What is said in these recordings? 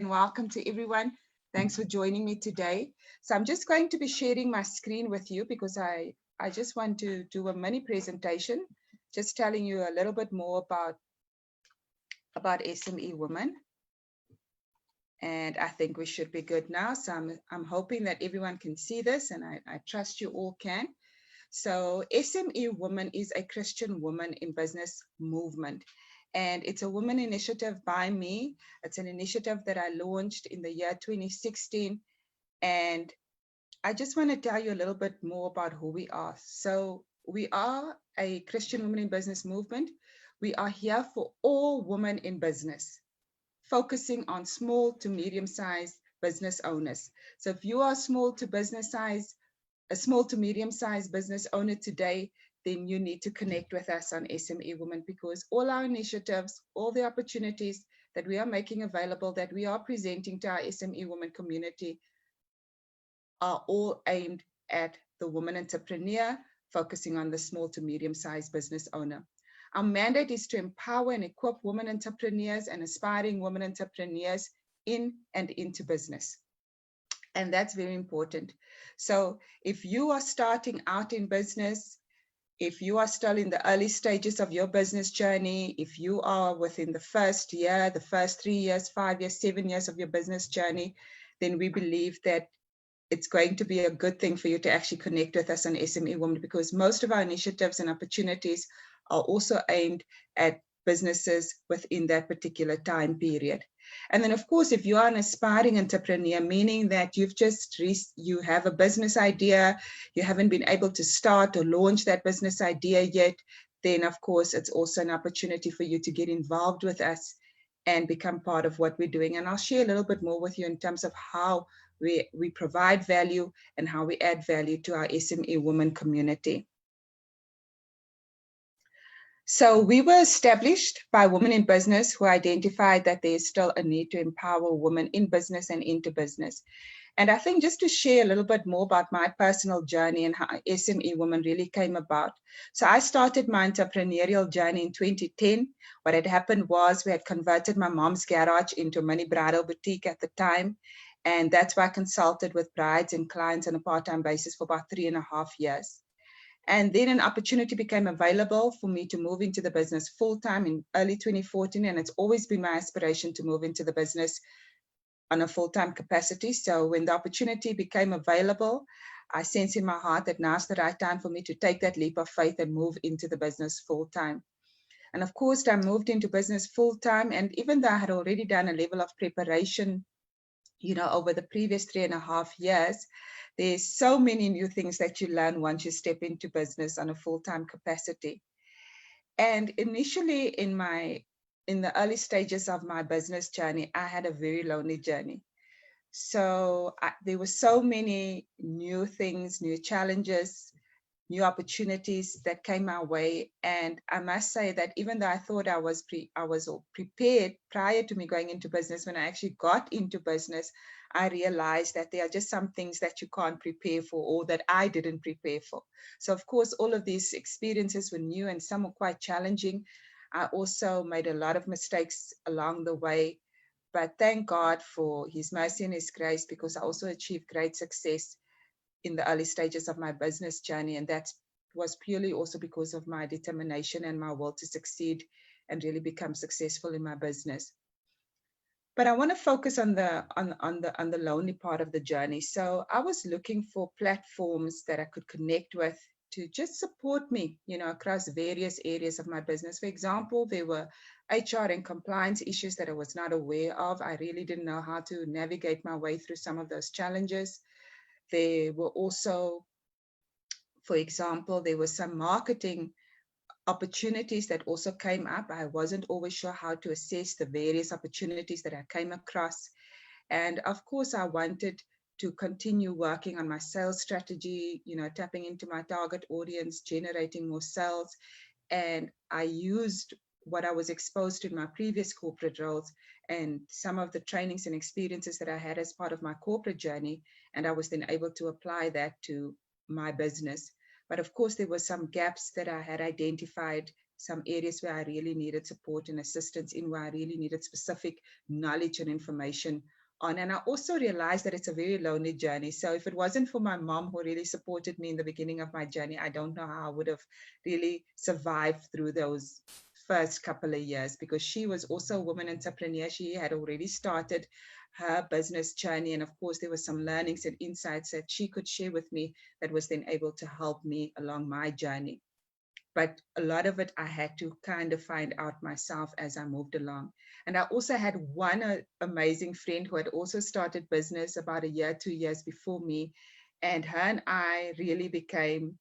welcome to everyone. Thanks for joining me today. So I'm just going to be sharing my screen with you because I just want to do a mini presentation, just telling you a little bit more about SME Women. And I think we should be good now. So I'm hoping that everyone can see this, and I trust you all can. So SME Women is a Christian woman in business movement. And it's a women initiative by me. It's an initiative that I launched in the year 2016. And I just want to tell you a little bit more about who we are. So we are a Christian women in business movement. We are here for all women in business, focusing on small to medium-sized business owners. So if you are a small to medium-sized business owner today, then you need to connect with us on SME Women, because all our initiatives, all the opportunities that we are making available, that we are presenting to our SME Women community, are all aimed at the woman entrepreneur, focusing on the small to medium-sized business owner. Our mandate is to empower and equip women entrepreneurs and aspiring women entrepreneurs in and into business. And that's very important. So if you are starting out in business, if you are still in the early stages of your business journey, if you are within the first year, the first 3 years, 5 years, 7 years of your business journey, then we believe that it's going to be a good thing for you to actually connect with us on SME Women, because most of our initiatives and opportunities are also aimed at businesses within that particular time period. And then, of course, if you are an aspiring entrepreneur, meaning that you have a business idea, you haven't been able to start or launch that business idea yet, then, of course, it's also an opportunity for you to get involved with us and become part of what we're doing. And I'll share a little bit more with you in terms of how we provide value and how we add value to our SME women community. So we were established by women in business who identified that there is still a need to empower women in business and into business. And I think just to share a little bit more about my personal journey and how SME Women really came about. So I started my entrepreneurial journey in 2010. What had happened was we had converted my mom's garage into a mini bridal boutique at the time. And that's why I consulted with brides and clients on a part-time basis for about 3.5 years. And then an opportunity became available for me to move into the business full-time in early 2014. And it's always been my aspiration to move into the business on a full-time capacity. So when the opportunity became available, I sensed in my heart that now's the right time for me to take that leap of faith and move into the business full-time. And of course, I moved into business full-time. And even though I had already done a level of preparation, over the previous 3.5 years, there's so many new things that you learn once you step into business on a full-time capacity. And initially in the early stages of my business journey, I had a very lonely journey. So there were so many new things, new challenges, new opportunities that came my way. And I must say that even though I thought I was prepared prior to me going into business, when I actually got into business, I realized that there are just some things that you can't prepare for, or that I didn't prepare for. So of course, all of these experiences were new and some were quite challenging. I also made a lot of mistakes along the way, but thank God for His mercy and His grace, because I also achieved great success in the early stages of my business journey. And that was purely also because of my determination and my will to succeed and really become successful in my business. But I want to focus on the lonely part of the journey. So I was looking for platforms that I could connect with to just support me, across various areas of my business. For example, there were HR and compliance issues that I was not aware of. I really didn't know how to navigate my way through some of those challenges. There were also, for example, there were some marketing opportunities that also came up. I wasn't always sure how to assess the various opportunities that I came across. And of course, I wanted to continue working on my sales strategy, tapping into my target audience, generating more sales. And I used what I was exposed to in my previous corporate roles and some of the trainings and experiences that I had as part of my corporate journey. And I was then able to apply that to my business. But of course, there were some gaps that I had identified some areas where I really needed support and assistance in, where I really needed specific knowledge and information on. And I also realized that it's a very lonely journey. So if it wasn't for my mom, who really supported me in the beginning of my journey, I don't know how I would have really survived through those first couple of years, because she was also a woman entrepreneur. She had already started her business journey. And of course, there were some learnings and insights that she could share with me that was then able to help me along my journey. But a lot of it I had to kind of find out myself as I moved along. And I also had one amazing friend who had also started business about a year, 2 years before me. And her and I really became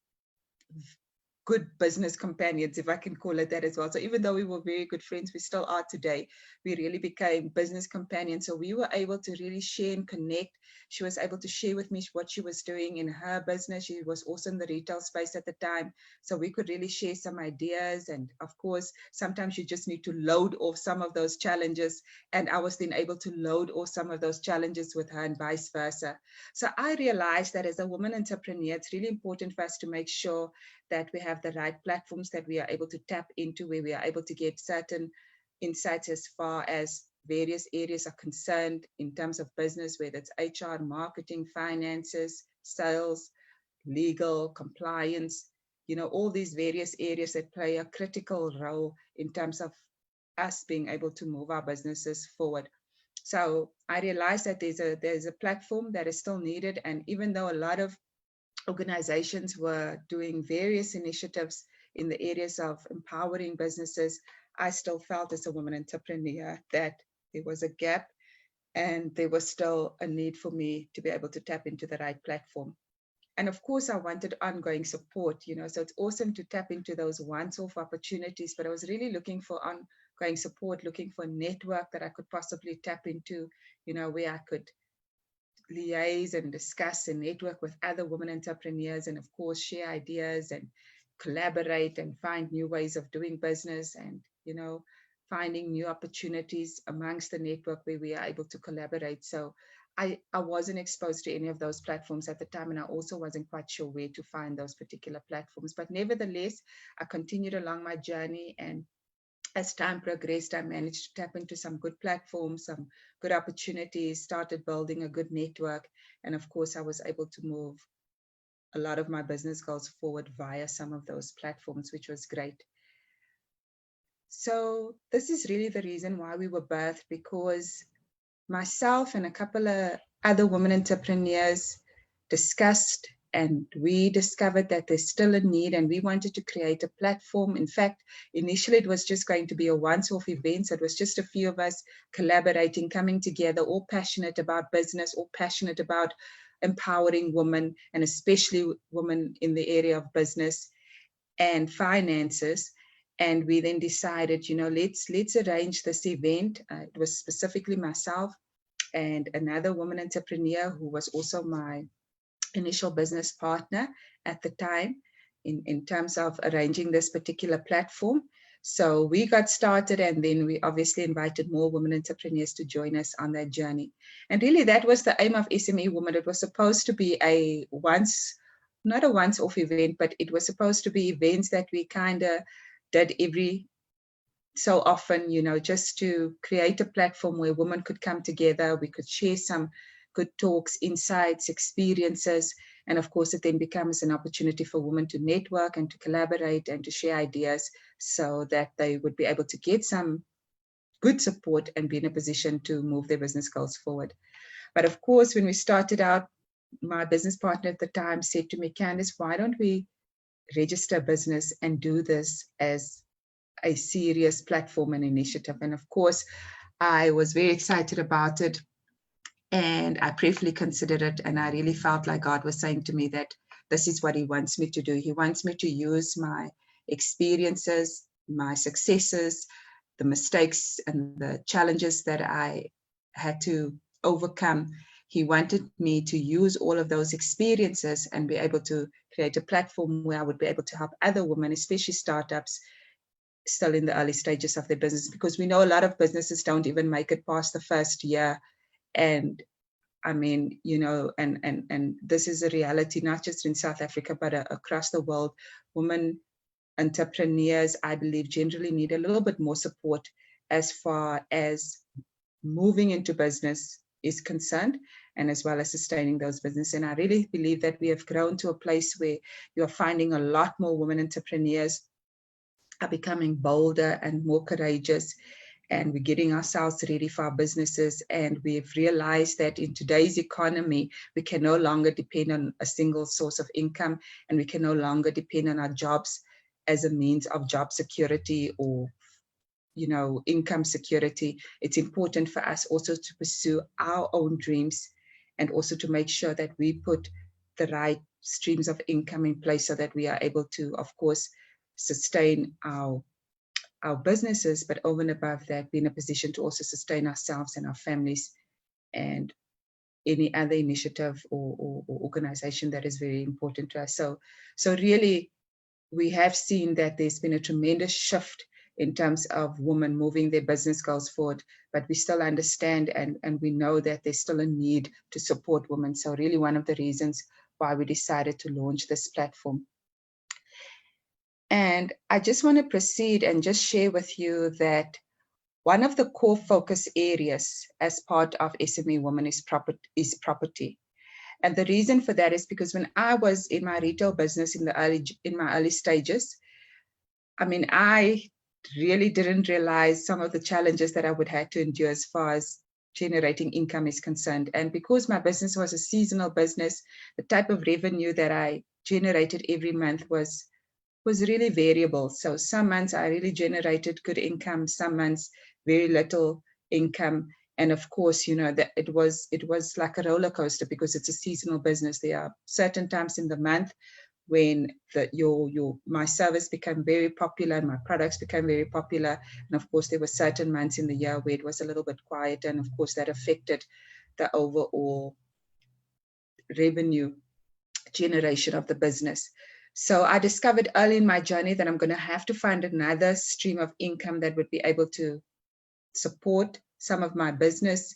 good business companions, if I can call it that as well. So even though we were very good friends, we still are today, we really became business companions. So we were able to really share and connect. She was able to share with me what she was doing in her business. She was also in the retail space at the time. So we could really share some ideas. And of course, sometimes you just need to load off some of those challenges. And I was then able to load off some of those challenges with her and vice versa. So I realized that as a woman entrepreneur, it's really important for us to make sure that we have the right platforms that we are able to tap into, where we are able to get certain insights as far as various areas are concerned in terms of business, whether it's HR, marketing, finances, sales, legal, compliance, all these various areas that play a critical role in terms of us being able to move our businesses forward. So I realized that there's a platform that is still needed. And even though a lot of organizations were doing various initiatives in the areas of empowering businesses, I still felt as a woman entrepreneur that there was a gap and there was still a need for me to be able to tap into the right platform. And of course, I wanted ongoing support, so it's awesome to tap into those once-off opportunities, but I was really looking for ongoing support, looking for a network that I could possibly tap into, where I could liaise and discuss and network with other women entrepreneurs, and of course share ideas and collaborate and find new ways of doing business, and finding new opportunities amongst the network where we are able to collaborate. So I wasn't exposed to any of those platforms at the time, and I also wasn't quite sure where to find those particular platforms. But nevertheless, I continued along my journey, and as time progressed, I managed to tap into some good platforms, some good opportunities, started building a good network. And of course, I was able to move a lot of my business goals forward via some of those platforms, which was great. So this is really the reason why we were birthed, because myself and a couple of other women entrepreneurs discussed, and we discovered that there's still a need, and we wanted to create a platform. In fact, initially it was just going to be a once-off event. So it was just a few of us collaborating, coming together, all passionate about business, all passionate about empowering women, and especially women in the area of business and finances. And we then decided, let's arrange this event. It was specifically myself and another woman entrepreneur who was also my initial business partner at the time in terms of arranging this particular platform. So we got started, and then we obviously invited more women entrepreneurs to join us on that journey. And really that was the aim of SME Women. It was supposed to be not a once-off event, but it was supposed to be events that we kind of did every so often, just to create a platform where women could come together. We could share some good talks, insights, experiences. And of course, it then becomes an opportunity for women to network and to collaborate and to share ideas, so that they would be able to get some good support and be in a position to move their business goals forward. But of course, when we started out, my business partner at the time said to me, Candice, why don't we register a business and do this as a serious platform and initiative? And of course, I was very excited about it, and I prayerfully considered it, and I really felt like God was saying to me that this is what he wants me to do. He wants me to use my experiences, my successes, the mistakes and the challenges that I had to overcome. He wanted me to use all of those experiences and be able to create a platform where I would be able to help other women, especially startups, still in the early stages of their business, because we know a lot of businesses don't even make it past the first year. And I mean, and this is a reality, not just in South Africa, but across the world. Women entrepreneurs, I believe, generally need a little bit more support as far as moving into business is concerned, and as well as sustaining those businesses. And I really believe that we have grown to a place where you're finding a lot more women entrepreneurs are becoming bolder and more courageous, and we're getting ourselves ready for our businesses. And we've realized that in today's economy, we can no longer depend on a single source of income, and we can no longer depend on our jobs as a means of job security or income security. It's important for us also to pursue our own dreams, and also to make sure that we put the right streams of income in place so that we are able to, of course, sustain our businesses, but over and above that, be in a position to also sustain ourselves and our families, and any other initiative or organization that is very important to us. So really, we have seen that there's been a tremendous shift in terms of women moving their business goals forward, but we still understand and we know that there's still a need to support women. So really one of the reasons why we decided to launch this platform. And I just want to proceed and just share with you that one of the core focus areas as part of SME Women is property. And the reason for that is because when I was in my retail business in my early stages, I really didn't realize some of the challenges that I would have to endure as far as generating income is concerned. And because my business was a seasonal business, the type of revenue that I generated every month was really variable. So some months I really generated good income, some months very little income. And of course, that it was like a roller coaster because it's a seasonal business. There are certain times in the month when my service became very popular and my products became very popular. And of course, there were certain months in the year where it was a little bit quiet. And of course, that affected the overall revenue generation of the business. So I discovered early in my journey that I'm going to have to find another stream of income that would be able to support some of my business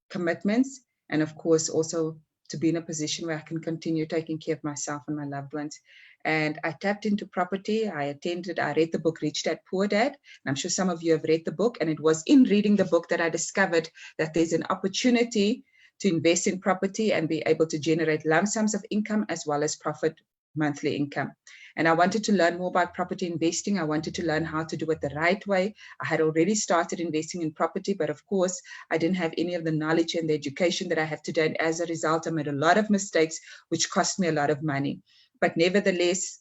commitments, and of course also to be in a position where I can continue taking care of myself and my loved ones. And I tapped into property. I read the book Rich Dad Poor Dad, and I'm sure some of you have read the book, and it was in reading the book that I discovered that there's an opportunity to invest in property and be able to generate lump sums of income as well as profit monthly income. And I wanted to learn more about property investing. I wanted to learn how to do it the right way. I had already started investing in property, but of course, I didn't have any of the knowledge and the education that I have today. And as a result, I made a lot of mistakes, which cost me a lot of money. But nevertheless,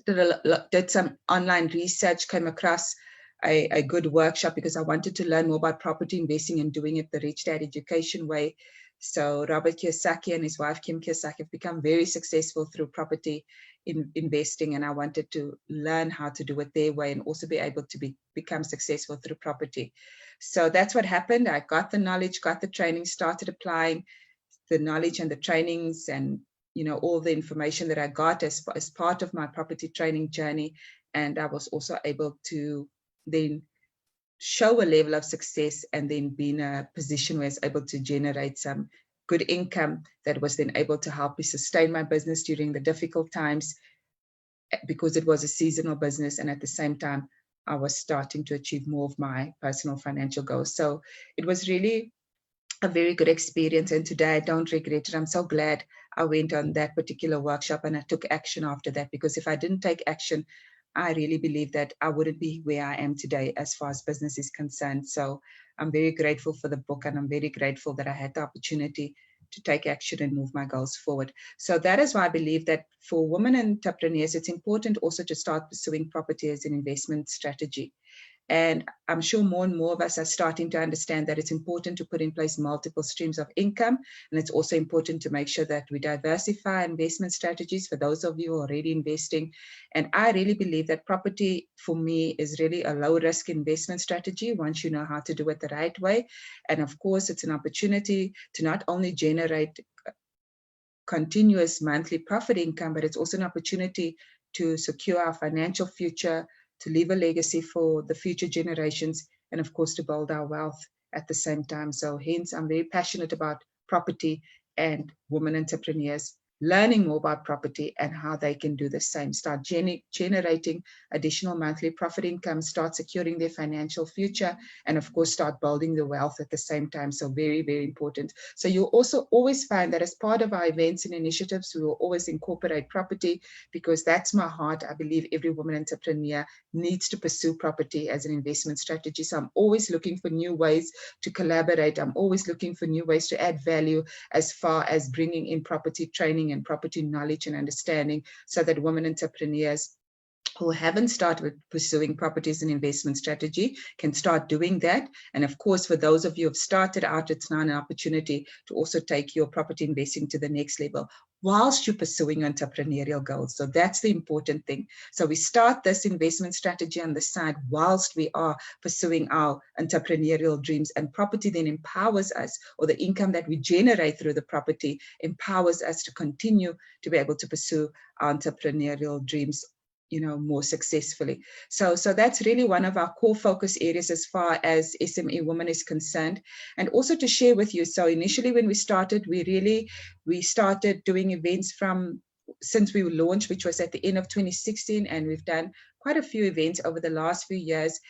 did some online research, came across a good workshop because I wanted to learn more about property investing and doing it the Rich Dad education way. So Robert Kiyosaki and his wife Kim Kiyosaki have become very successful through property investing, and I wanted to learn how to do it their way and also be able to become successful through property. So that's what happened. I got the knowledge, got the training, started applying the knowledge and the trainings and all the information that I got as part of my property training journey. And I was also able to then show a level of success and then be in a position where I was able to generate some good income that was then able to help me sustain my business during the difficult times, because it was a seasonal business. And at the same time, I was starting to achieve more of my personal financial goals. So it was really a very good experience. And today I don't regret it. I'm so glad I went on that particular workshop and I took action after that, because if I didn't take action, I really believe that I wouldn't be where I am today as far as business is concerned. So I'm very grateful for the book, and I'm very grateful that I had the opportunity to take action and move my goals forward. So that is why I believe that for women entrepreneurs, it's important also to start pursuing property as an investment strategy. And I'm sure more and more of us are starting to understand that it's important to put in place multiple streams of income. And it's also important to make sure that we diversify investment strategies for those of you already investing. And I really believe that property, for me, is really a low-risk investment strategy once you know how to do it the right way. And of course, it's an opportunity to not only generate continuous monthly profit income, but it's also an opportunity to secure our financial future, to leave a legacy for the future generations, and of course to build our wealth at the same time. So hence, I'm very passionate about property and women entrepreneurs learning more about property and how they can do the same, start generating additional monthly profit income, start securing their financial future, and of course, start building the wealth at the same time. So very, very important. So you'll also always find that as part of our events and initiatives, we will always incorporate property, because that's my heart. I believe every woman entrepreneur needs to pursue property as an investment strategy. So I'm always looking for new ways to collaborate. I'm always looking for new ways to add value as far as bringing in property training and property knowledge and understanding, so that women entrepreneurs who haven't started pursuing property as an investment strategy can start doing that. And of course, for those of you who have started out, it's now an opportunity to also take your property investing to the next level whilst you're pursuing entrepreneurial goals. So that's the important thing. So we start this investment strategy on the side whilst we are pursuing our entrepreneurial dreams, and property then empowers us, or the income that we generate through the property empowers us to continue to be able to pursue our entrepreneurial dreams, you know, more successfully. So that's really one of our core focus areas as far as SME Women is concerned. And also to share with you, so initially when we started, we started doing events since we launched, which was at the end of 2016, and we've done quite a few events over the last few years,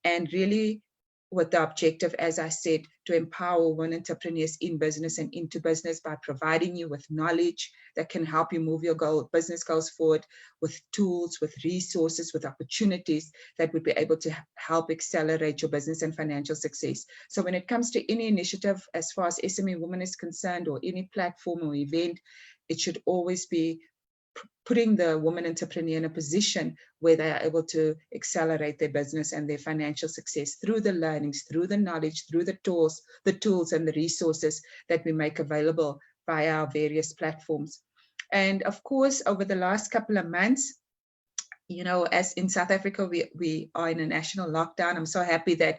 and really with the objective, as I said, to empower women entrepreneurs in business and into business by providing you with knowledge that can help you move your business goals forward, with tools, with resources, with opportunities that would be able to help accelerate your business and financial success. So when it comes to any initiative, as far as SME Women is concerned, or any platform or event, it should always be putting the woman entrepreneur in a position where they are able to accelerate their business and their financial success through the learnings, through the knowledge, through the tools and the resources that we make available via our various platforms. And of course, over the last couple of months, you know, as in South Africa, we are in a national lockdown. I'm so happy that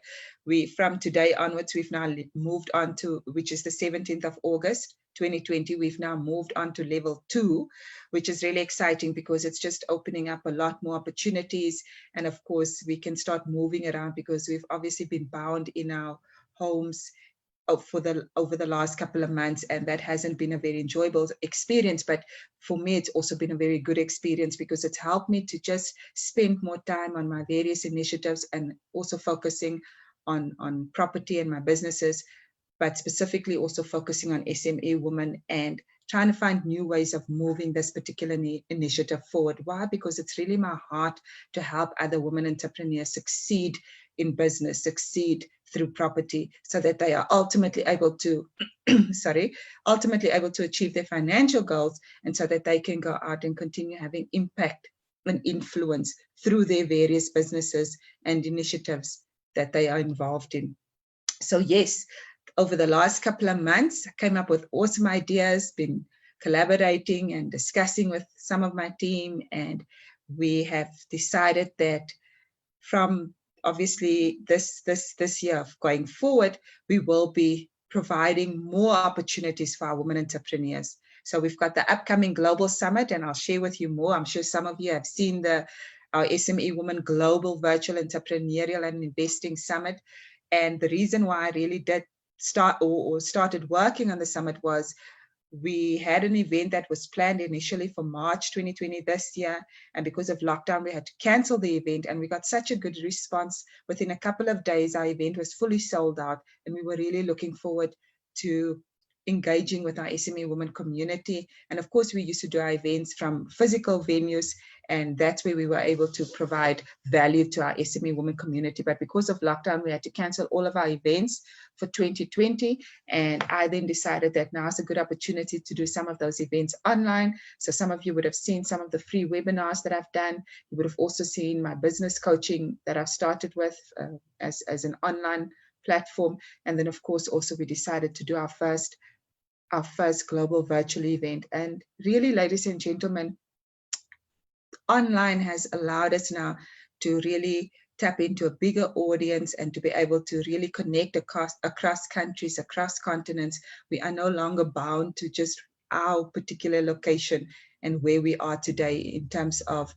from today onwards, we've now moved on to, which is the 17th of August, 2020, we've now moved on to level 2, which is really exciting because it's just opening up a lot more opportunities. And of course, we can start moving around because we've obviously been bound in our homes over the last couple of months, and that hasn't been a very enjoyable experience. But for me, it's also been a very good experience because it's helped me to just spend more time on my various initiatives and also focusing on property and my businesses, but specifically also focusing on SME Women and trying to find new ways of moving this particular initiative forward. Why? Because it's really my heart to help other women entrepreneurs succeed in business, succeed through property, so that they are ultimately able to, ultimately able to achieve their financial goals, and so that they can go out and continue having impact and influence through their various businesses and initiatives that they are involved in. So yes, over the last couple of months, I came up with awesome ideas, been collaborating and discussing with some of my team, and we have decided that from obviously this year going forward, we will be providing more opportunities for our women entrepreneurs. So we've got the upcoming Global Summit, and I'll share with you more. I'm sure some of you have seen our SME Women Global Virtual Entrepreneurial and Investing Summit. And the reason why I really did started working on the summit was we had an event that was planned initially for March 2020 this year, and because of lockdown we had to cancel the event, and we got such a good response. Within a couple of days our event was fully sold out, and we were really looking forward to engaging with our SME Women community. And of course, we used to do our events from physical venues, and that's where we were able to provide value to our SME Women community. But because of lockdown, we had to cancel all of our events for 2020. And I then decided that now is a good opportunity to do some of those events online. So some of you would have seen some of the free webinars that I've done. You would have also seen my business coaching that I've started with as an online platform. And then of course, also we decided to do our first global virtual event. And really, ladies and gentlemen, online has allowed us now to really tap into a bigger audience and to be able to really connect across countries, across continents. We are no longer bound to just our particular location and where we are today in terms of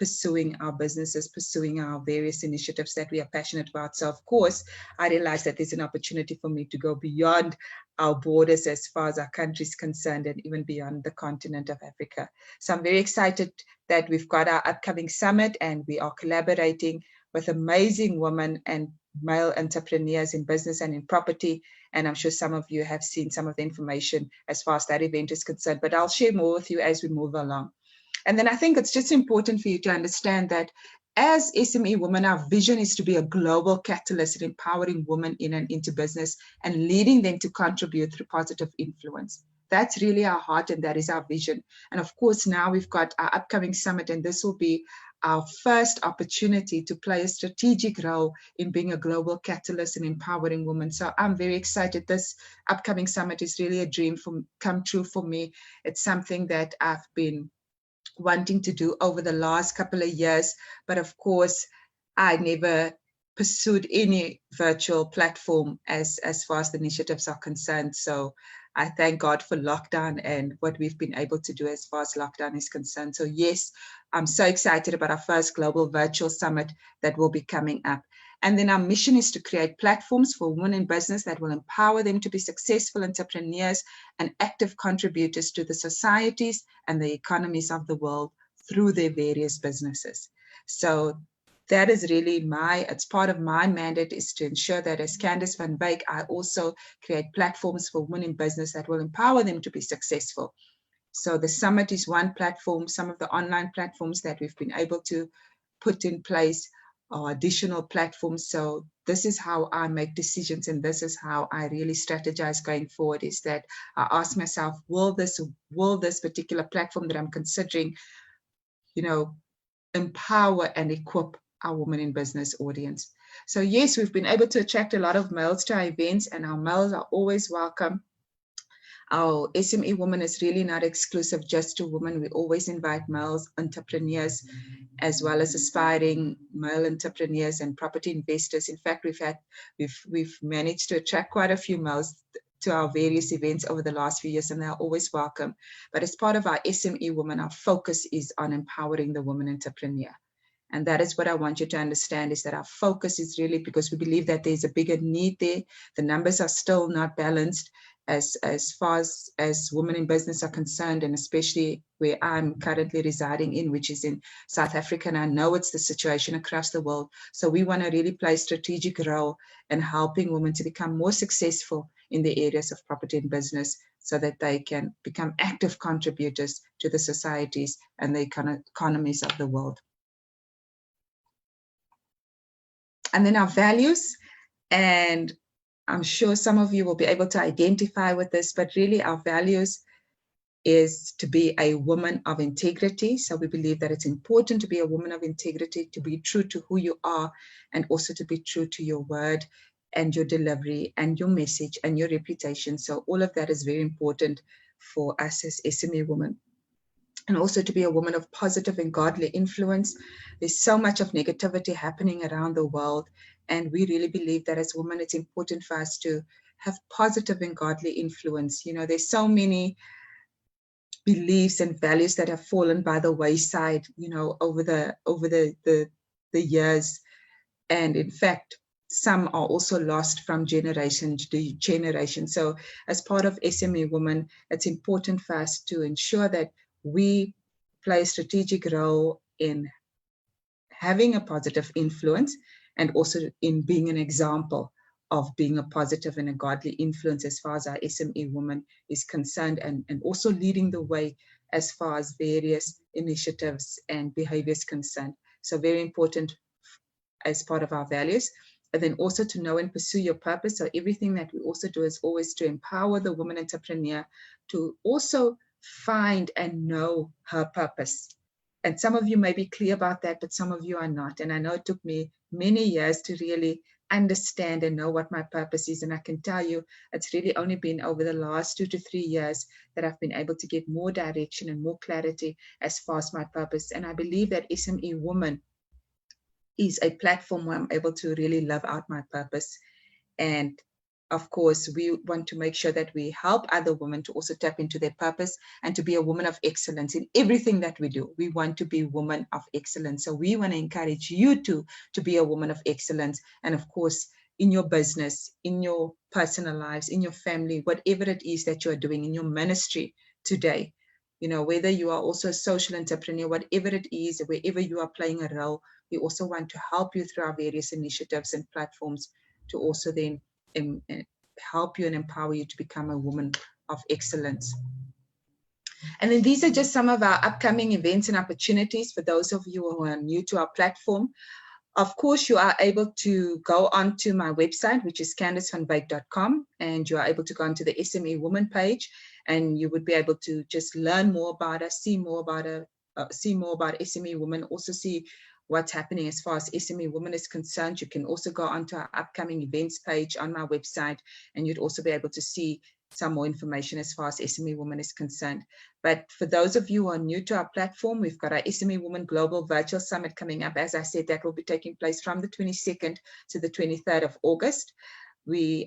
pursuing our businesses, pursuing our various initiatives that we are passionate about. So of course, I realized that there's an opportunity for me to go beyond our borders as far as our country is concerned, and even beyond the continent of Africa. So I'm very excited that we've got our upcoming summit, and we are collaborating with amazing women and male entrepreneurs in business and in property. And I'm sure some of you have seen some of the information as far as that event is concerned, but I'll share more with you as we move along. And then I think it's just important for you to understand that as SME women, our vision is to be a global catalyst in empowering women in and into business and leading them to contribute through positive influence. That's really our heart, and that is our vision. And of course, now we've got our upcoming summit, and this will be our first opportunity to play a strategic role in being a global catalyst and empowering women. So I'm very excited. This upcoming summit is really a dream come true for me. It's something that I've been wanting to do over the last couple of years, but of course, I never pursued any virtual platform as far as the initiatives are concerned. So I thank God for lockdown and what we've been able to do as far as lockdown is concerned. So yes, I'm so excited about our first global virtual summit that will be coming up. And then our mission is to create platforms for women in business that will empower them to be successful entrepreneurs and active contributors to the societies and the economies of the world through their various businesses. So that is really it's part of my mandate, is to ensure that as Candice van Wyk, I also create platforms for women in business that will empower them to be successful. So the summit is one platform. Some of the online platforms that we've been able to put in place or additional platforms. So this is how I make decisions, and this is how I really strategize going forward, is that I ask myself, will this particular platform that I'm considering, empower and equip our women in business audience? So yes, we've been able to attract a lot of males to our events, and our males are always welcome. Our SME Women is really not exclusive just to women. We always invite males entrepreneurs, as well as aspiring male entrepreneurs and property investors. In fact, we've managed to attract quite a few males to our various events over the last few years, and they're always welcome. But as part of our SME Women, our focus is on empowering the woman entrepreneur. And that is what I want you to understand, is that our focus is really because we believe that there's a bigger need there. The numbers are still not balanced as far as women in business are concerned, and especially where I'm currently residing in, which is in South Africa. And I know it's the situation across the world. So we want to really play a strategic role in helping women to become more successful in the areas of property and business, so that they can become active contributors to the societies and the economies of the world. And then our values, and I'm sure some of you will be able to identify with this, but really our values is to be a woman of integrity. So we believe that it's important to be a woman of integrity, to be true to who you are, and also to be true to your word and your delivery and your message and your reputation. So all of that is very important for us as SME women. And also to be a woman of positive and godly influence. There's so much of negativity happening around the world, and we really believe that as women, it's important for us to have positive and godly influence. There's so many beliefs and values that have fallen by the wayside, over the years. And in fact, some are also lost from generation to generation. So as part of SME Women, it's important for us to ensure that we play a strategic role in having a positive influence, and also in being an example of being a positive and a godly influence as far as our SME Woman is concerned, and also leading the way as far as various initiatives and behaviors concerned. So very important as part of our values. And then also to know and pursue your purpose. So everything that we also do is always to empower the woman entrepreneur to also find and know her purpose. And some of you may be clear about that, but some of you are not. And I know it took me many years to really understand and know what my purpose is. And I can tell you, it's really only been over the last 2 to 3 years that I've been able to get more direction and more clarity as far as my purpose. And I believe that SME Woman is a platform where I'm able to really live out my purpose. And of course, we want to make sure that we help other women to also tap into their purpose and to be a woman of excellence in everything that we do. We want to be women of excellence. So we want to encourage you to be a woman of excellence. And of course, in your business, in your personal lives, in your family, whatever it is that you are doing in your ministry today, you know, whether you are also a social entrepreneur, whatever it is, wherever you are playing a role, we also want to help you through our various initiatives and platforms to also then help you and empower you to become a woman of excellence. And then these are just some of our upcoming events and opportunities for those of you who are new to our platform. Of course, you are able to go onto my website, which is CandiceVanByk.com, and you are able to go onto the SME Women page, and you would be able to just learn more about us, see more about SME Women, also see what's happening as far as SME Women is concerned. You can also go onto our upcoming events page on my website, and you'd also be able to see some more information as far as SME Women is concerned. But for those of you who are new to our platform, we've got our SME Women Global Virtual Summit coming up. As I said, that will be taking place from the 22nd to the 23rd of August.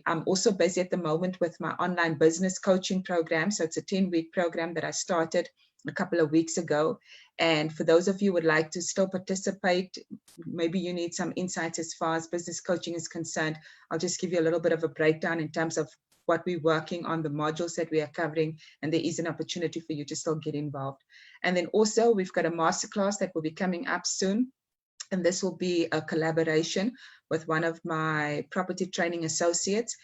I'm also busy at the moment with my online business coaching program. So it's a 10-week program that I started a couple of weeks ago. And for those of you who would like to still participate, maybe you need some insights as far as business coaching is concerned, I'll just give you a little bit of a breakdown in terms of what we're working on, the modules that we are covering, and there is an opportunity for you to still get involved. And then also we've got a masterclass that will be coming up soon. And this will be a collaboration with one of my property training associates.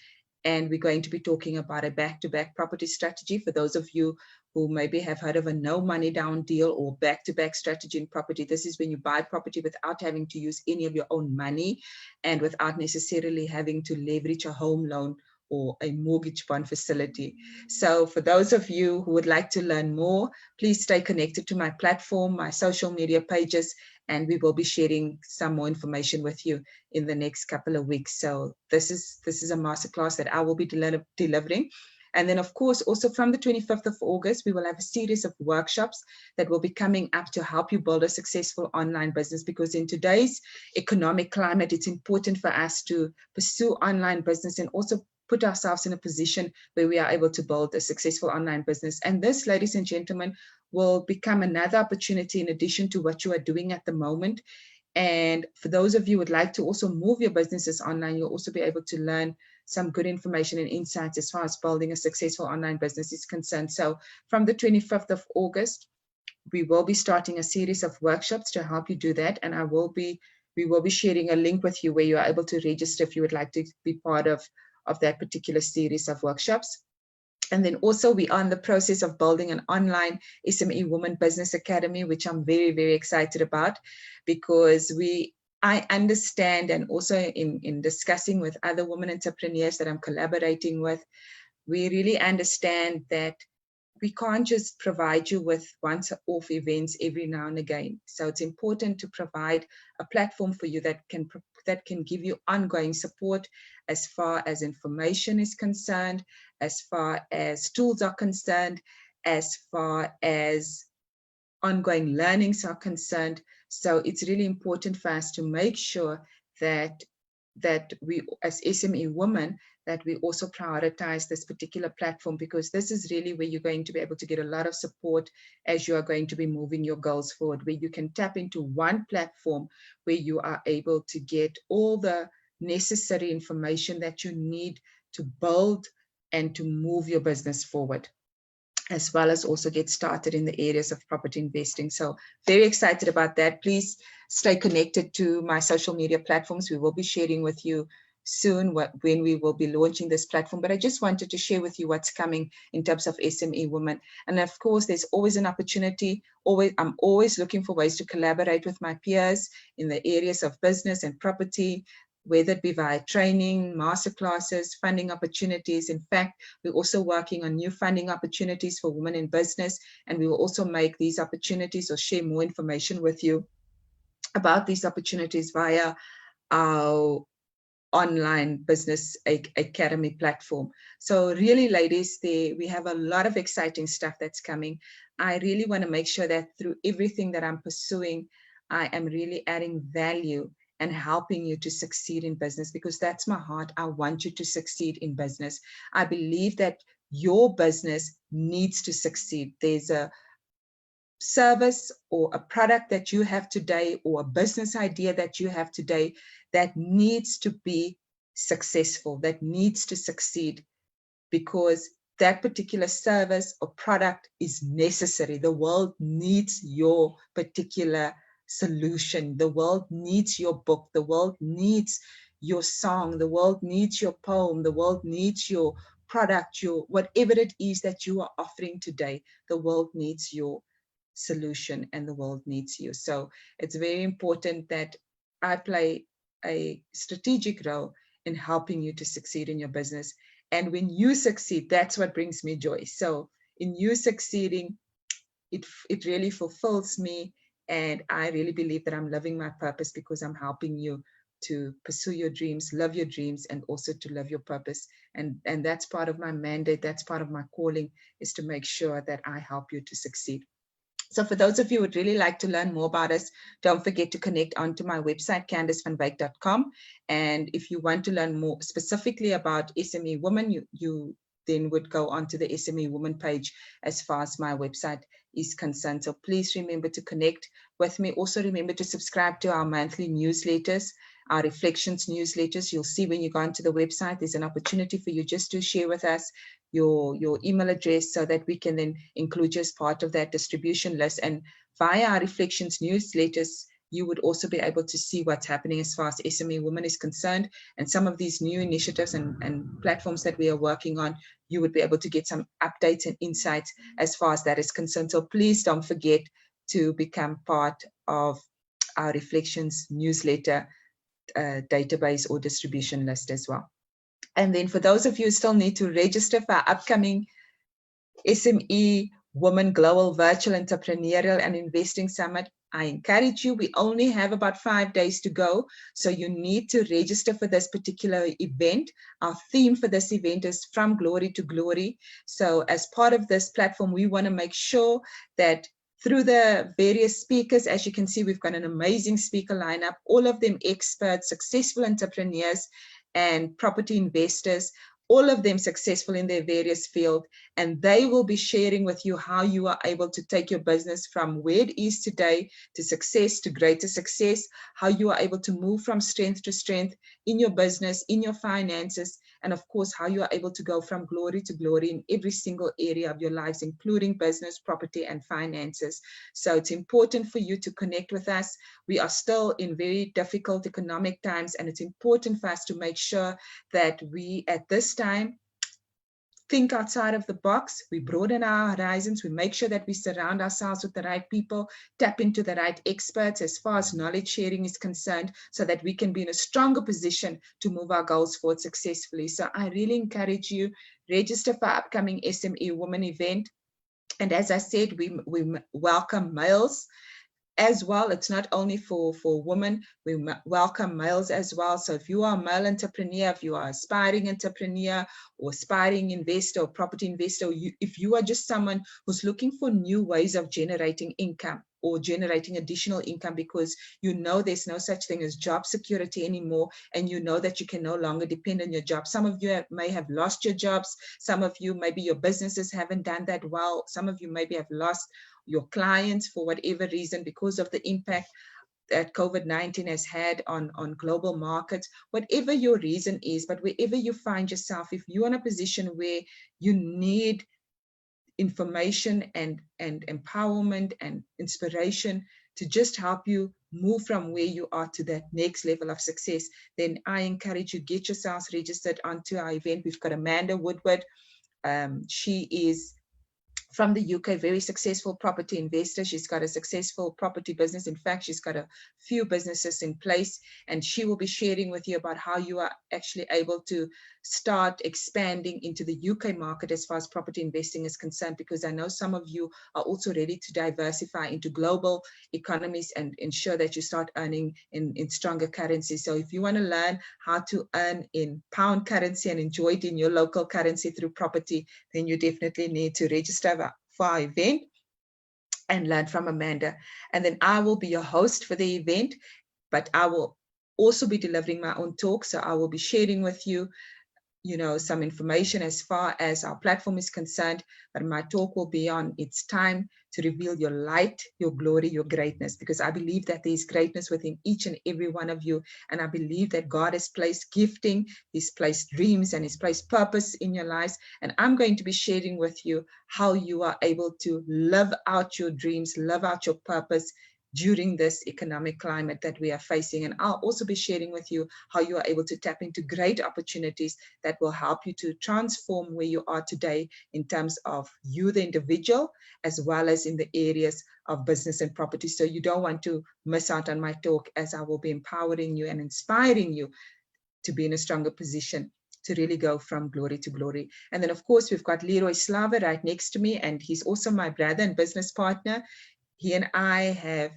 And we're going to be talking about a back-to-back property strategy. For those of you who maybe have heard of a no money down deal or back-to-back strategy in property, this is when you buy property without having to use any of your own money and without necessarily having to leverage a home loan or a mortgage bond facility. So for those of you who would like to learn more, please stay connected to my platform, my social media pages, and we will be sharing some more information with you in the next couple of weeks. So this is a masterclass that I will be delivering. And then, of course, also from the 25th of August, we will have a series of workshops that will be coming up to help you build a successful online business, because in today's economic climate, it's important for us to pursue online business and also put ourselves in a position where we are able to build a successful online business. And this, ladies and gentlemen, will become another opportunity in addition to what you are doing at the moment. And for those of you who would like to also move your businesses online, you'll also be able to learn some good information and insights as far as building a successful online business is concerned. So from the 25th of August, we will be starting a series of workshops to help you do that. And we will be sharing a link with you where you are able to register if you would like to be part of that particular series of workshops. And then also we are in the process of building an online SME Women Business Academy, which I'm very, very excited about, because I understand, and also in discussing with other women entrepreneurs that I'm collaborating with, we really understand that we can't just provide you with once-off events every now and again. So it's important to provide a platform for you that can give you ongoing support as far as information is concerned, as far as tools are concerned, as far as ongoing learnings are concerned. So it's really important for us to make sure that we, as SME women, that we also prioritize this particular platform, because this is really where you're going to be able to get a lot of support as you are going to be moving your goals forward, where you can tap into one platform where you are able to get all the necessary information that you need to build and to move your business forward, as well as also get started in the areas of property investing. So very excited about that. Please stay connected to my social media platforms. We will be sharing with you soon when we will be launching this platform. But I just wanted to share with you what's coming in terms of SME Women. And of course, there's always an opportunity. I'm always looking for ways to collaborate with my peers in the areas of business and property, whether it be via training, masterclasses, funding opportunities. In fact, we're also working on new funding opportunities for women in business, and we will also make these opportunities or share more information with you about these opportunities via our online business academy platform. So really, ladies, we have a lot of exciting stuff that's coming. I really want to make sure that through everything that I'm pursuing, I am really adding value and helping you to succeed in business, because that's my heart. I want you to succeed in business. I believe that your business needs to succeed. There's a service or a product that you have today, or a business idea that you have today, that needs to be successful, that needs to succeed, because that particular service or product is necessary. The world needs your particular solution. The world needs your book. The world needs your song. The world needs your poem. The world needs your product, your whatever it is that you are offering today. The world needs your solution, and the world needs you. So it's very important that I play a strategic role in helping you to succeed in your business. And when you succeed, that's what brings me joy. So in you succeeding, it really fulfills me. And I really believe that I'm living my purpose, because I'm helping you to pursue your dreams, love your dreams, and also to love your purpose. And that's part of my mandate. That's part of my calling, is to make sure that I help you to succeed. So for those of you who would really like to learn more about us, don't forget to connect onto my website, CandiceVanWyk.com. And if you want to learn more specifically about SME Women, you then would go onto the SME Women page as far as my website is concerned. So please remember to connect with me. Also remember to subscribe to our monthly newsletters, our Reflections newsletters. You'll see when you go onto the website, there's an opportunity for you just to share with us your email address, so that we can then include you as part of that distribution list. And via our Reflections newsletters, you would also be able to see what's happening as far as SME Women is concerned, and some of these new initiatives and platforms that we are working on. You would be able to get some updates and insights as far as that is concerned. So please don't forget to become part of our Reflections newsletter database or distribution list as well. And then for those of you who still need to register for our upcoming SME Women Global Virtual Entrepreneurial and Investing Summit, I encourage you. We only have about 5 days to go, so you need to register for this particular event. Our theme for this event is From Glory to Glory. So as part of this platform, we want to make sure that through the various speakers, as you can see, we've got an amazing speaker lineup, all of them experts, successful entrepreneurs, and property investors, all of them successful in their various fields, and they will be sharing with you how you are able to take your business from where it is today to success, to greater success, how you are able to move from strength to strength in your business, in your finances, and of course, how you are able to go from glory to glory in every single area of your lives, including business, property, and finances. So it's important for you to connect with us. We are still in very difficult economic times, and it's important for us to make sure that we, at this time, think outside of the box. We broaden our horizons. We make sure that we surround ourselves with the right people, tap into the right experts as far as knowledge sharing is concerned, so that we can be in a stronger position to move our goals forward successfully. So I really encourage you, register for our upcoming SME Women event. And as I said, we welcome males as well. It's not only for women, we welcome males as well. So if you are a male entrepreneur, if you are an aspiring entrepreneur or aspiring investor or property investor, if you are just someone who's looking for new ways of generating income or generating additional income, because you know there's no such thing as job security anymore, and you know that you can no longer depend on your job. Some of you may have lost your jobs. Some of you, maybe your businesses haven't done that well. Some of you maybe have lost your clients for whatever reason because of the impact that COVID-19 has had on global markets. Whatever your reason is, but wherever you find yourself, if you're in a position where you need information and empowerment and inspiration to just help you move from where you are to that next level of success, then I encourage you, get yourselves registered onto our event. We've got Amanda Woodward. She is from the UK, very successful property investor. She's got a successful property business. In fact, she's got a few businesses in place, and she will be sharing with you about how you are actually able to start expanding into the UK market as far as property investing is concerned, because I know some of you are also ready to diversify into global economies and ensure that you start earning in stronger currency. So if you want to learn how to earn in pound currency and enjoy it in your local currency through property, then you definitely need to register for our event and learn from Amanda. And then I will be your host for the event, but I will also be delivering my own talk. So I will be sharing with you, some information as far as our platform is concerned, but my talk will be on it's time to reveal your light, your glory, your greatness, because I believe that there is greatness within each and every one of you. And I believe that God has placed gifting, He's placed dreams, and He's placed purpose in your lives. And I'm going to be sharing with you how you are able to live out your dreams, live out your purpose during this economic climate that we are facing. And I'll also be sharing with you how you are able to tap into great opportunities that will help you to transform where you are today in terms of you, the individual, as well as in the areas of business and property. So you don't want to miss out on my talk, as I will be empowering you and inspiring you to be in a stronger position to really go from glory to glory. And then, of course, we've got Leroy Slava right next to me, and he's also my brother and business partner. He and I have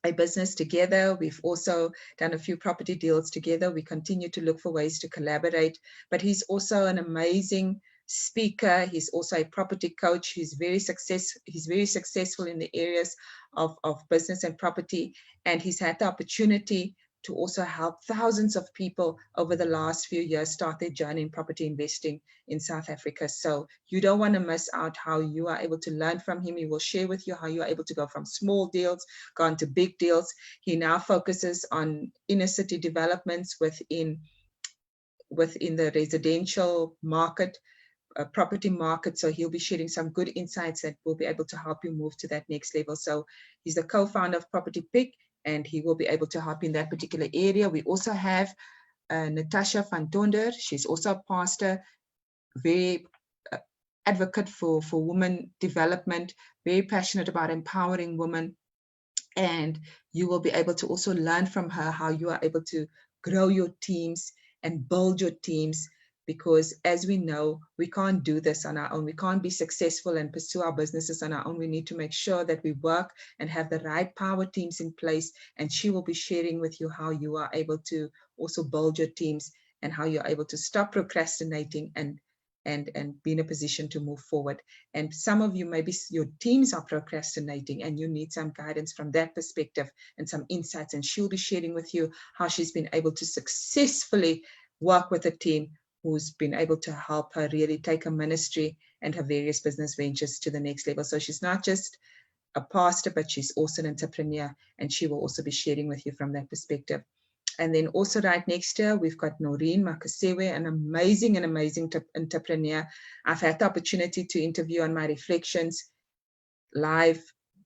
a business together. We've also done a few property deals together. We continue to look for ways to collaborate, but he's also an amazing speaker. He's also a property coach. He's very successful in the areas of business and property, and he's had the opportunity to also help thousands of people over the last few years start their journey in property investing in South Africa. So you don't want to miss out how you are able to learn from him. He will share with you how you are able to go from small deals, go on to big deals. He now focuses on inner city developments within the residential market, property market. So he'll be sharing some good insights that will be able to help you move to that next level. So he's the co-founder of Property Pick, and he will be able to help in that particular area. We also have Natasha van Tonder. She's also a pastor, very advocate for women development, very passionate about empowering women. And you will be able to also learn from her how you are able to grow your teams and build your teams, because as we know, we can't do this on our own. We can't be successful and pursue our businesses on our own. We need to make sure that we work and have the right power teams in place. And she will be sharing with you how you are able to also build your teams and how you're able to stop procrastinating and be in a position to move forward. And some of you, maybe your teams are procrastinating and you need some guidance from that perspective and some insights. And she'll be sharing with you how she's been able to successfully work with a team who's been able to help her really take her ministry and her various business ventures to the next level. So she's not just a pastor, but she's also an entrepreneur, and she will also be sharing with you from that perspective. And then also right next to her, we've got Noreen Makasewe, an amazing entrepreneur. I've had the opportunity to interview on my Reflections live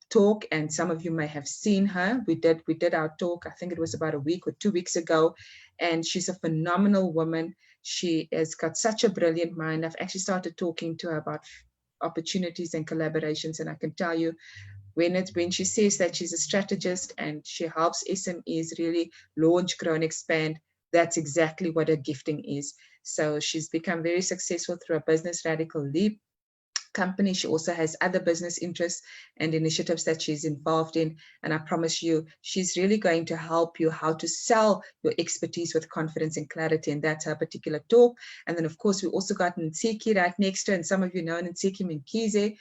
talk, and some of you may have seen her. We did our talk, I think it was about a week or 2 weeks ago, and she's a phenomenal woman. She has got such a brilliant mind. I've actually started talking to her about opportunities and collaborations, and I can tell you, when she says that she's a strategist and she helps SMEs really launch, grow, and expand, that's exactly what her gifting is. So she's become very successful through a Business Radical Leap company. She also has other business interests and initiatives that she's involved in. And I promise you, she's really going to help you how to sell your expertise with confidence and clarity. And that's her particular talk. And then, of course, we also got Nsiki right next to her. And some of you know Nsiki Minkize.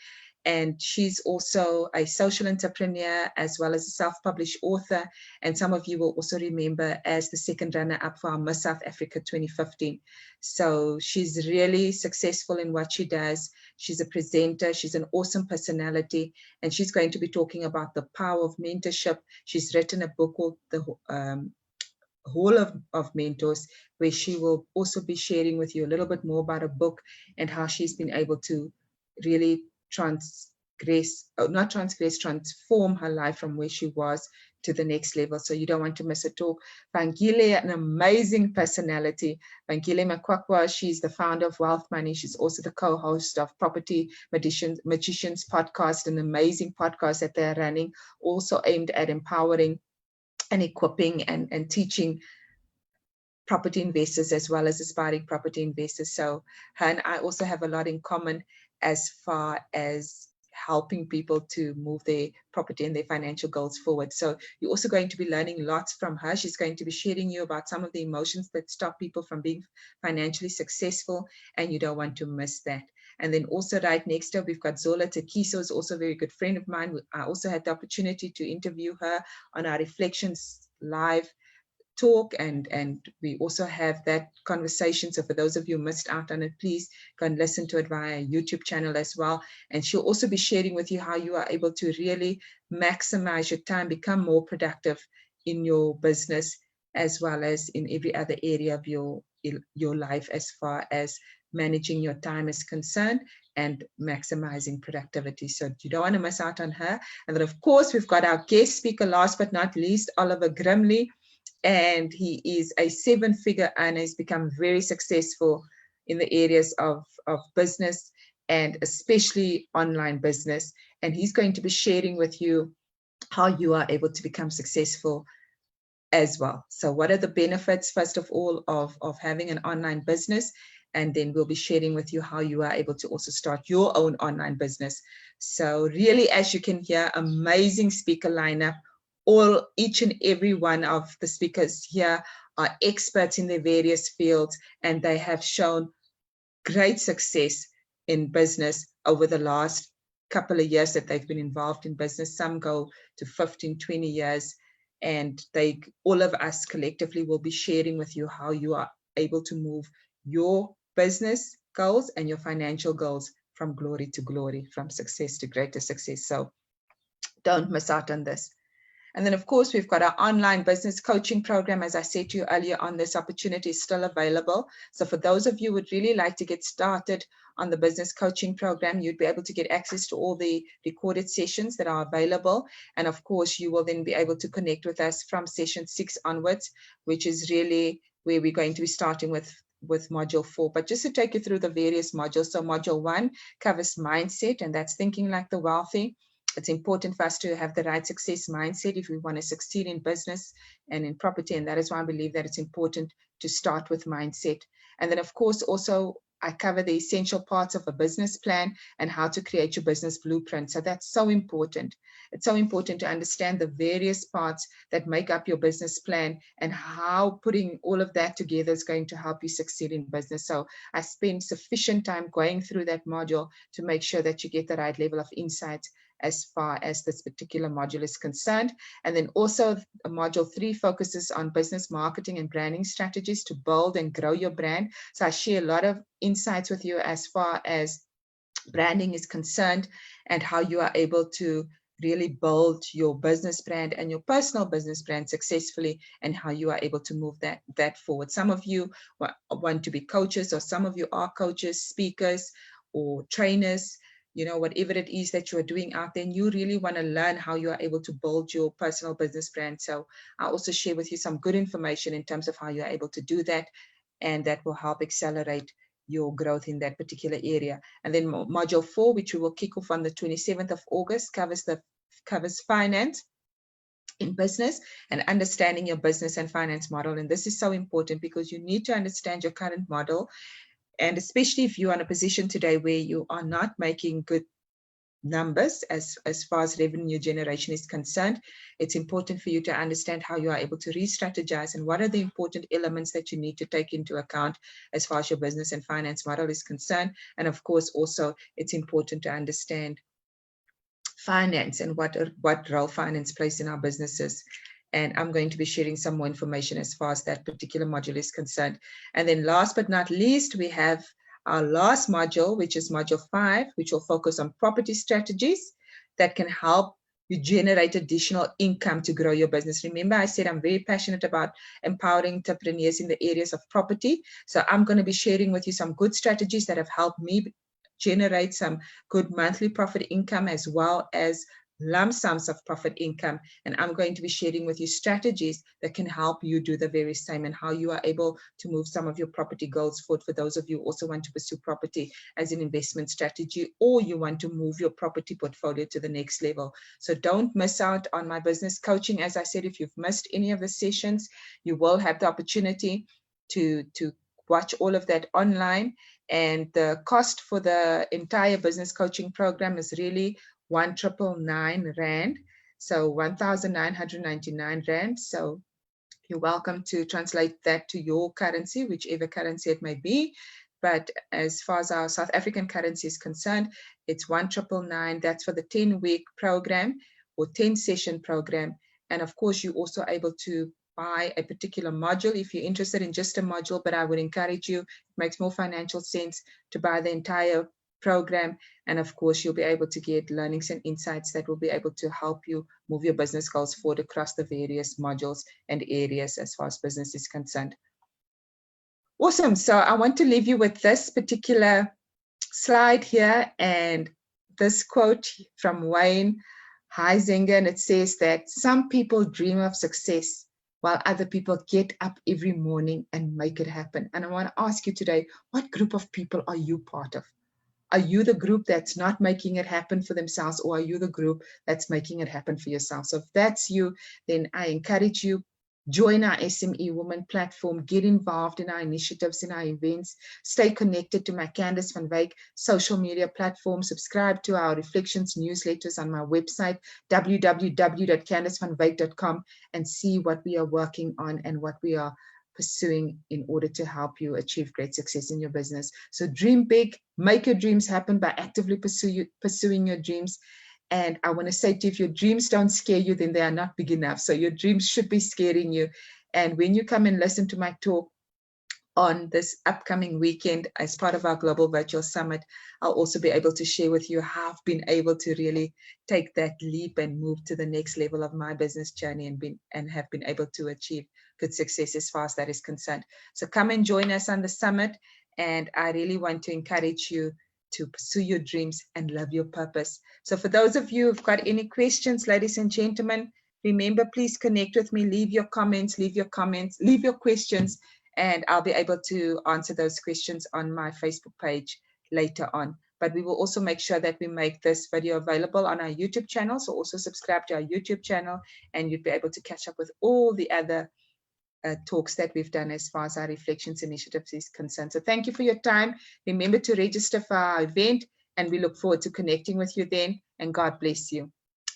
And she's also a social entrepreneur as well as a self-published author. And some of you will also remember as the second runner-up for our Miss South Africa 2015. So she's really successful in what she does. She's a presenter. She's an awesome personality. And she's going to be talking about the power of mentorship. She's written a book called The Hall of Mentors, where she will also be sharing with you a little bit more about her book and how she's been able to really transform her life from where she was to the next level. So you don't want to miss a talk. Vangile, an amazing personality. Vangile Makwakwa, she's the founder of Wealth Money. She's also the co-host of Property Magicians podcast, an amazing podcast that they're running, also aimed at empowering and equipping and teaching property investors as well as aspiring property investors. So her and I also have a lot in common as far as helping people to move their property and their financial goals forward. So you're also going to be learning lots from her. She's going to be sharing you about some of the emotions that stop people from being financially successful, and you don't want to miss that. And then also right next to her, we've got Zola Takiso, who's also a very good friend of mine. I also had the opportunity to interview her on our Reflections live talk, and we also have that conversation. So for those of you who missed out on it, please go and listen to it via YouTube channel as well. And she'll also be sharing with you how you are able to really maximize your time, become more productive in your business, as well as in every other area of your life, as far as managing your time is concerned and maximizing productivity. So you don't want to miss out on her. And then, of course, we've got our guest speaker, last but not least, Oliver Grimley. And he is a 7-figure earner. He's become very successful in the areas of business, and especially online business. And he's going to be sharing with you how you are able to become successful as well. So what are the benefits, first of all, of having an online business? And then we'll be sharing with you how you are able to also start your own online business. So really, as you can hear, amazing speaker lineup. Each and every one of the speakers here are experts in their various fields, and they have shown great success in business over the last couple of years that they've been involved in business. Some go to 15, 20 years. And all of us collectively will be sharing with you how you are able to move your business goals and your financial goals from glory to glory, from success to greater success. So don't miss out on this. And then, of course, we've got our online business coaching program. As I said to you earlier on, this opportunity is still available. So for those of you who would really like to get started on the business coaching program, you'd be able to get access to all the recorded sessions that are available. And of course, you will then be able to connect with us from session 6 onwards, which is really where we're going to be starting with module 4. But just to take you through the various modules. So module 1 covers mindset, and that's thinking like the wealthy. It's important for us to have the right success mindset if we want to succeed in business and in property. And that is why I believe that it's important to start with mindset. And then, of course, also I cover the essential parts of a business plan and how to create your business blueprint. So that's so important. It's so important to understand the various parts that make up your business plan and how putting all of that together is going to help you succeed in business. So I spend sufficient time going through that module to make sure that you get the right level of insight as far as this particular module is concerned. And then also module 3 focuses on business marketing and branding strategies to build and grow your brand. So I share a lot of insights with you as far as branding is concerned and how you are able to really build your business brand and your personal business brand successfully, and how you are able to move that forward. Some of you want to be coaches, or some of you are coaches, speakers, or trainers, whatever it is that you're doing out there, and you really want to learn how you are able to build your personal business brand. So I also share with you some good information in terms of how you're able to do that, and that will help accelerate your growth in that particular area. And then module 4, which we will kick off on the 27th of August, covers finance in business and understanding your business and finance model. And this is so important because you need to understand your current model. And especially if you're in a position today where you are not making good numbers as far as revenue generation is concerned, it's important for you to understand how you are able to re-strategize and what are the important elements that you need to take into account as far as your business and finance model is concerned. And of course, also it's important to understand finance and what role finance plays in our businesses. And I'm going to be sharing some more information as far as that particular module is concerned. And then last but not least, we have our last module, which is module 5, which will focus on property strategies that can help you generate additional income to grow your business. Remember, I said I'm very passionate about empowering entrepreneurs in the areas of property. So I'm going to be sharing with you some good strategies that have helped me generate some good monthly profit income, as well as lump sums of profit income. And I'm going to be sharing with you strategies that can help you do the very same, and how you are able to move some of your property goals forward. For those of you who also want to pursue property as an investment strategy, or you want to move your property portfolio to the next level. So don't miss out on my business coaching. As I said, if you've missed any of the sessions, you will have the opportunity to watch all of that online. And the cost for the entire business coaching program is really 1,999 Rand, so 1,999 Rand. So you're welcome to translate that to your currency, whichever currency it may be. But as far as our South African currency is concerned, it's 1,999. That's for the 10-week program or 10-session program. And of course, you're also able to buy a particular module if you're interested in just a module, but I would encourage you, it makes more financial sense to buy the entire program. And of course, you'll be able to get learnings and insights that will be able to help you move your business goals forward across the various modules and areas as far as business is concerned. Awesome. So I want to leave you with this particular slide here and this quote from Wayne Huizenga, and it says that some people dream of success while other people get up every morning and make it happen. And I want to ask you today, what group of people are you part of? Are you the group that's not making it happen for themselves, or are you the group that's making it happen for yourself? So if that's you, then I encourage you, join our SME Women platform, get involved in our initiatives, in our events, stay connected to my Candice van Wyk social media platform, subscribe to our Reflections newsletters on my website, www.candicevanwyk.com, and see what we are working on and what we are pursuing in order to help you achieve great success in your business. So dream big, make your dreams happen by actively pursuing your dreams. And I want to say to you, if your dreams don't scare you, then they are not big enough. So your dreams should be scaring you. And when you come and listen to my talk on this upcoming weekend as part of our Global Virtual Summit, I'll also be able to share with you how I've been able to really take that leap and move to the next level of my business journey and have been able to achieve good success as far as that is concerned. So come and join us on the summit. And I really want to encourage you to pursue your dreams and love your purpose. So for those of you who've got any questions, ladies and gentlemen, remember, please connect with me, leave your comments, leave your questions, and I'll be able to answer those questions on my Facebook page later on. But we will also make sure that we make this video available on our YouTube channel. So also subscribe to our YouTube channel, and you'd be able to catch up with all the other talks that we've done as far as our Reflections initiatives is concerned. So thank you for your time. Remember to register for our event, and we look forward to connecting with you then, and God bless you.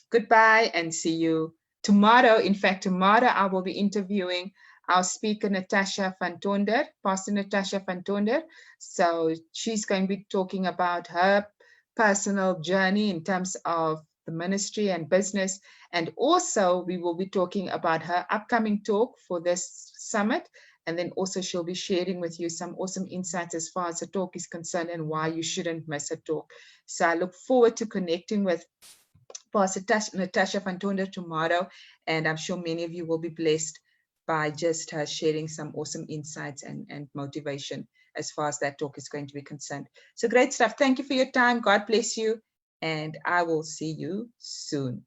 Goodbye, and see you tomorrow. In fact, tomorrow I will be interviewing our speaker, Natasha van Tonder, Pastor Natasha van Tonder. So she's going to be talking about her personal journey in terms of the ministry and business. And also we will be talking about her upcoming talk for this summit. And then also she'll be sharing with you some awesome insights as far as the talk is concerned and why you shouldn't miss a talk. So I look forward to connecting with Pastor Natasha van Tonder tomorrow. And I'm sure many of you will be blessed by just her sharing some awesome insights and motivation as far as that talk is going to be concerned. So great stuff. Thank you for your time. God bless you. And I will see you soon.